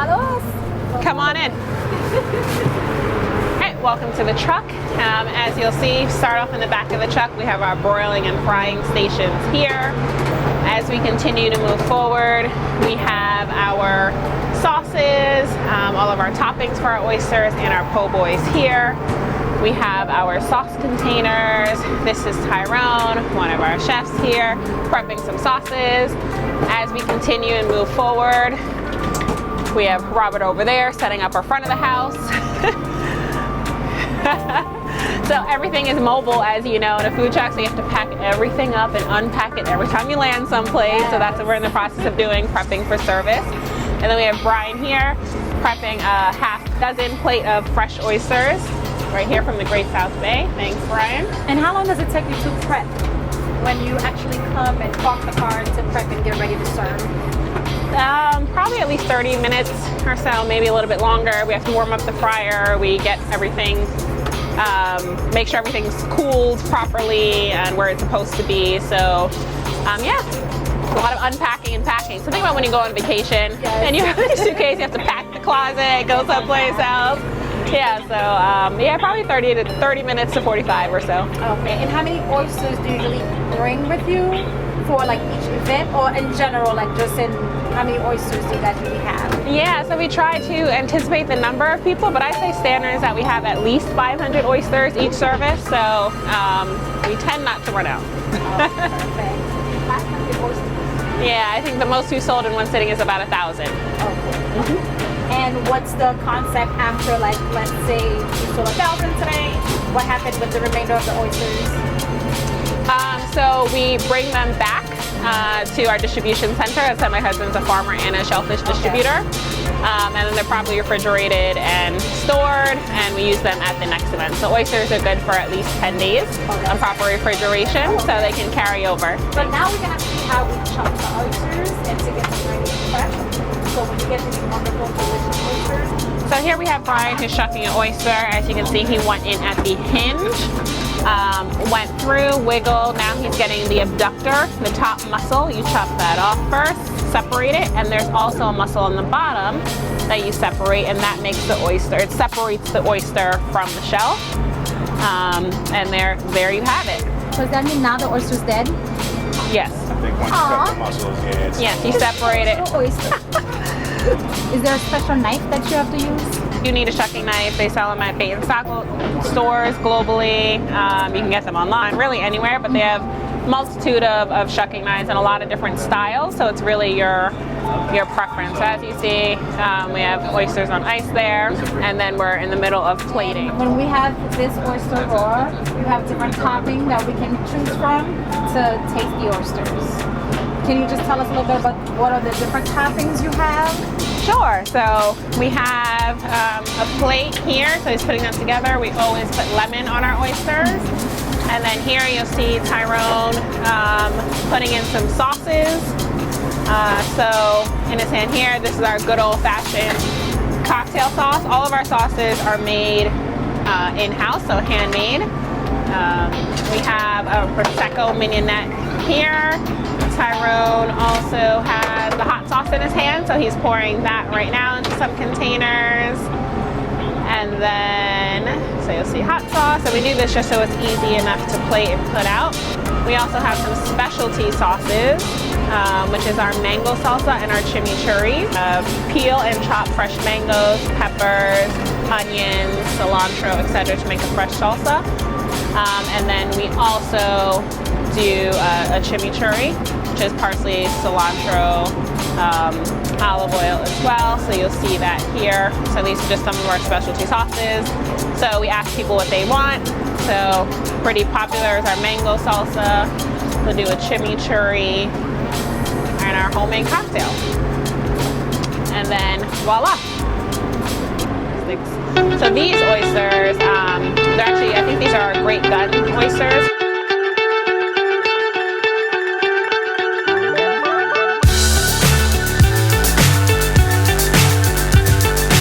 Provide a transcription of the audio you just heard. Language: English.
Follow us. Come on in. Alright, welcome to the truck. As you'll see, start off in the back of the truck, we have our broiling and frying stations here. As we continue to move forward, we have our sauces, all of our toppings for our oysters, and our po' boys here. We have our sauce containers. This is Tyrone, one of our chefs here, prepping some sauces. As we continue and move forward, we have Robert over there setting up our front of the house. So everything is mobile, as you know, in a food truck, so you have to pack everything up and unpack it every time you land someplace. So that's what we're in the process of doing, prepping for service. And then we have Brian here, prepping a half dozen plate of fresh oysters, right here from the Great South Bay. Thanks, Brian. And how long does it take you to prep when you actually come and park the car to prep and get ready to serve? Probably at least 30 minutes or so, maybe a little bit longer. We have to warm up the fryer. We get everything, make sure everything's cooled properly and where it's supposed to be. So, yeah, a lot of unpacking and packing. So think about when you go on vacation and you have a suitcase, you have to pack the closet, go someplace else. Yeah, so yeah, probably 30 minutes to 45 or so. Okay, and how many oysters do you usually bring with you for like each event, or in general, like just in how many oysters do you guys usually have? Yeah, so we try to anticipate the number of people, but I say standard is that we have at least 500 oysters each service, so we tend not to run out. Oh, perfect. 500 oysters. Yeah, I think the most we sold in one sitting is about 1,000. Okay. And what's the concept after, like, let's say you sold 1,000 today, what happened with the remainder of the oysters? So we bring them back to our distribution center. As I said, my husband's a farmer and a shellfish distributor. And then they're properly refrigerated and stored, and we use them at the next event. So oysters are good for at least 10 days on proper refrigeration, so they can carry over. But now we're going to see how we chop the oysters and to get them ready to prep. So when you get these wonderful, delicious oysters. So here we have Brian who's shucking an oyster. As you can see, he went in at the hinge, went through, wiggled. Now he's getting the abductor, the top muscle. You chop that off first, separate it, and there's also a muscle on the bottom that you separate, and that makes the oyster. It separates the oyster from the shell, and there you have it. So does that mean now the oyster's dead? Yes. I think once you cut the muscles, yeah, it's Yes, you separate it. Oyster. Is there a special knife that you have to use? You need a shucking knife. They sell them at bait and stock stores globally. You can get them online, really anywhere, but they have a multitude of shucking knives and a lot of different styles, so it's really your preference. So as you see, we have oysters on ice there, and then we're in the middle of plating. When we have this oyster raw, you have different toppings that we can choose from to taste the oysters. Can you just tell us a little bit about what are the different toppings you have? Sure. So we have a plate here, so he's putting them together. We always put lemon on our oysters. And then here you'll see Tyrone putting in some sauces. So in his hand here, this is our good old-fashioned cocktail sauce. All of our sauces are made in-house, so handmade. We have a Prosecco mignonette here. Tyrone also has the hot sauce in his hand, so he's pouring that right now into some containers. And then, so you'll see hot sauce. And we do this just so it's easy enough to plate and put out. We also have some specialty sauces, which is our mango salsa and our chimichurri. Peel and chop fresh mangoes, peppers, onions, cilantro, etc. to make a fresh salsa. And then we also do a chimichurri, which is parsley, cilantro, olive oil as well. So you'll see that here. So these are just some of our specialty sauces. So we ask people what they want. So pretty popular is our mango salsa. We'll do a chimichurri and our homemade cocktail. And then voila. So these oysters,